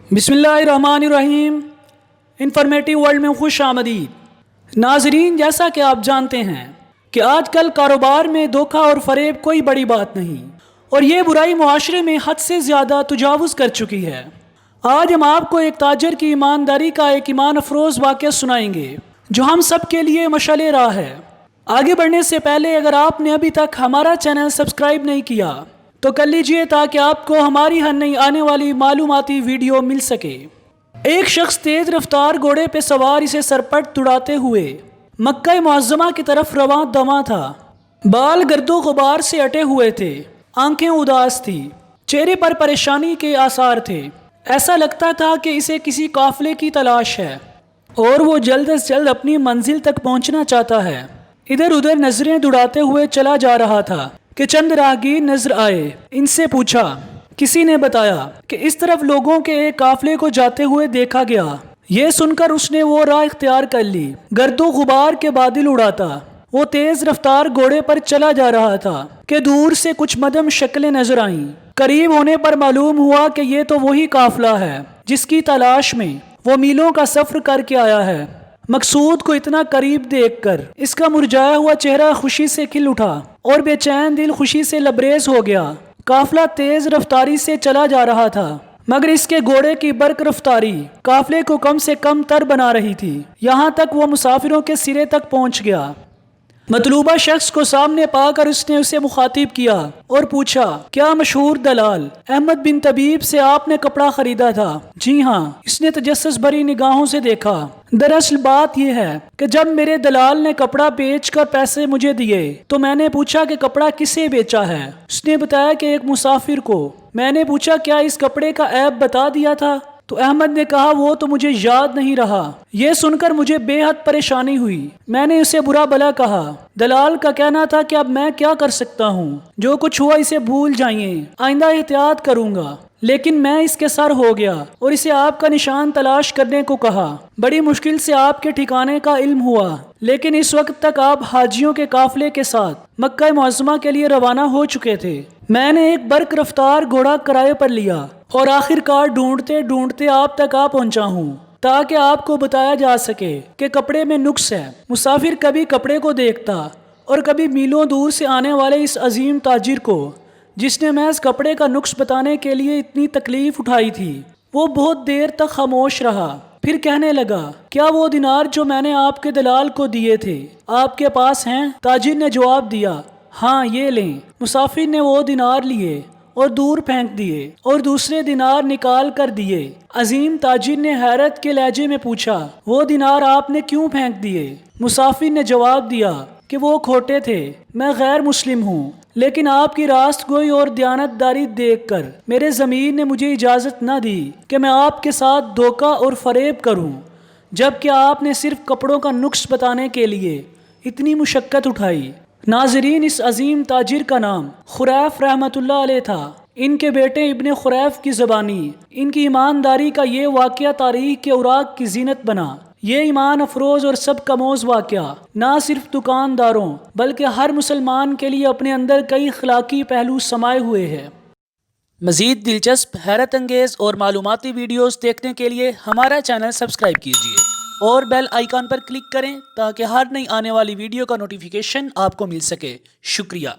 बिस्मिल्लाहिर्रहमानिर्रहीम। Informative world में खुश आमदीद। नाजरीन, जैसा कि आप जानते हैं कि आजकल कारोबार में धोखा और फरेब कोई बड़ी बात नहीं, और ये बुराई मुआशरे में हद से ज़्यादा तजावुज़ कर चुकी है। आज हम आपको एक ताजर की ईमानदारी का एक ईमान अफरोज़ वाक़या सुनाएंगे जो हम सब के लिए मशाले राह है। आगे बढ़ने से पहले अगर आपने अभी तक हमारा चैनल सब्सक्राइब नहीं किया तो कर लीजिए, ताकि आपको हमारी हर नई आने वाली मालूमाती वीडियो मिल सके। एक शख्स तेज रफ्तार घोड़े पे सवार इसे सरपट तुड़ाते हुए मक्का मुअज़्ज़मा की तरफ रवां दवा था। बाल गर्दो गुबार से अटे हुए थे, आंखें उदास थी, चेहरे पर परेशानी के आसार थे। ऐसा लगता था कि इसे किसी काफिले की तलाश है और वो जल्द से जल्द अपनी मंजिल तक पहुंचना चाहता है। इधर उधर नजरें दौड़ाते हुए चला जा रहा था कि चंद राहगीर नजर आए। इनसे पूछा। किसी ने बताया कि इस तरफ लोगों के एक काफिले को जाते हुए देखा गया। ये सुनकर उसने वो राह इख्तियार कर ली। गर्दो गुबार के बादल उड़ाता वो तेज रफ्तार घोड़े पर चला जा रहा था कि दूर से कुछ मध्यम शक्लें नजर आईं। करीब होने पर मालूम हुआ कि ये तो वही काफिला है जिसकी तलाश में वो मीलों का सफर करके आया है। मकसूद को इतना करीब देखकर इसका मुरझाया हुआ चेहरा खुशी से खिल उठा और बेचैन दिल खुशी से लबरेज हो गया। काफिला तेज रफ्तारी से चला जा रहा था, मगर इसके घोड़े की बर्क रफ्तारी काफिले को कम से कम तर बना रही थी। यहाँ तक वो मुसाफिरों के सिरे तक पहुँच गया। मतलूबा शख्स को सामने पाकर उसने उसे मुखातिब किया और पूछा, क्या मशहूर दलाल अहमद बिन तबीब से आपने कपड़ा खरीदा था? जी हाँ, इसने तजस्सुस भरी निगाहों से देखा। दरअसल बात यह है कि जब मेरे दलाल ने कपड़ा बेचकर पैसे मुझे दिए तो मैंने पूछा कि कपड़ा किसे बेचा है। उसने बताया कि एक मुसाफिर को। मैंने पूछा, क्या इस कपड़े का ऐब बता दिया था? तो अहमद ने कहा, वो तो मुझे याद नहीं रहा। यह सुनकर मुझे बेहद परेशानी हुई। मैंने उसे बुरा भला कहा। दलाल का कहना था कि अब मैं क्या कर सकता हूँ, जो कुछ हुआ इसे भूल जाइए, आइंदा एहतियात करूँगा। लेकिन मैं इसके सर हो गया और इसे आपका निशान तलाश करने को कहा। बड़ी मुश्किल से आपके ठिकाने का इल्म हुआ, लेकिन इस वक्त तक आप हाजियों के काफिले के साथ मक्का मुअज़्ज़मा के लिए रवाना हो चुके थे। मैंने एक बर्क रफ्तार घोड़ा किराए पर लिया और आखिरकार ढूंढते ढूंढते आप तक आ पहुंचा हूँ, ताकि आपको बताया जा सके कि कपड़े में नुक्स है। मुसाफिर कभी कपड़े को देखता और कभी मीलों दूर से आने वाले इस अजीम ताजिर को, जिसने महज कपड़े का नुक्स बताने के लिए इतनी तकलीफ उठाई थी। वो बहुत देर तक खामोश रहा, फिर कहने लगा, क्या वो दिनार जो मैंने आपके दलाल को दिए थे आपके पास हैं? ताजिर ने जवाब दिया, हाँ ये लें। मुसाफिर ने वो दिनार लिए और दूर फेंक दिए और दूसरे दिनार निकाल कर दिए। अजीम ताजिर ने हैरत के लहजे में पूछा, वो दिनार आपने क्यों फेंक दिए? मुसाफिर ने जवाब दिया कि वो खोटे थे। मैं गैर मुस्लिम हूँ, लेकिन आपकी रास्तगोई और दयानतदारी देखकर मेरे ज़मीर ने मुझे इजाज़त न दी कि मैं आपके साथ धोखा और फरेब करूँ, जबकि आपने सिर्फ कपड़ों का नुक्स बताने के लिए इतनी मुशक्क़त उठाई। नाजरीन, इस अजीम ताजिर का नाम खुरैफ रहमतुल्लाह अलैह था। इनके बेटे इब्ने खुरैफ की ज़बानी इनकी ईमानदारी का ये वाक़या तारीख़ के औराक की जीनत बना। ये ईमान अफरोज़ और सब कमोज़ वाक़या ना सिर्फ दुकानदारों बल्कि हर मुसलमान के लिए अपने अंदर कई अखलाकी पहलू समाये हुए हैं। मज़ीद दिलचस्प, हैरत अंगेज़ और मालूमाती वीडियोज़ देखने के लिए हमारा चैनल सब्सक्राइब कीजिए और बेल आइकन पर क्लिक करें, ताकि हर नई आने वाली वीडियो का नोटिफिकेशन आपको मिल सके। शुक्रिया।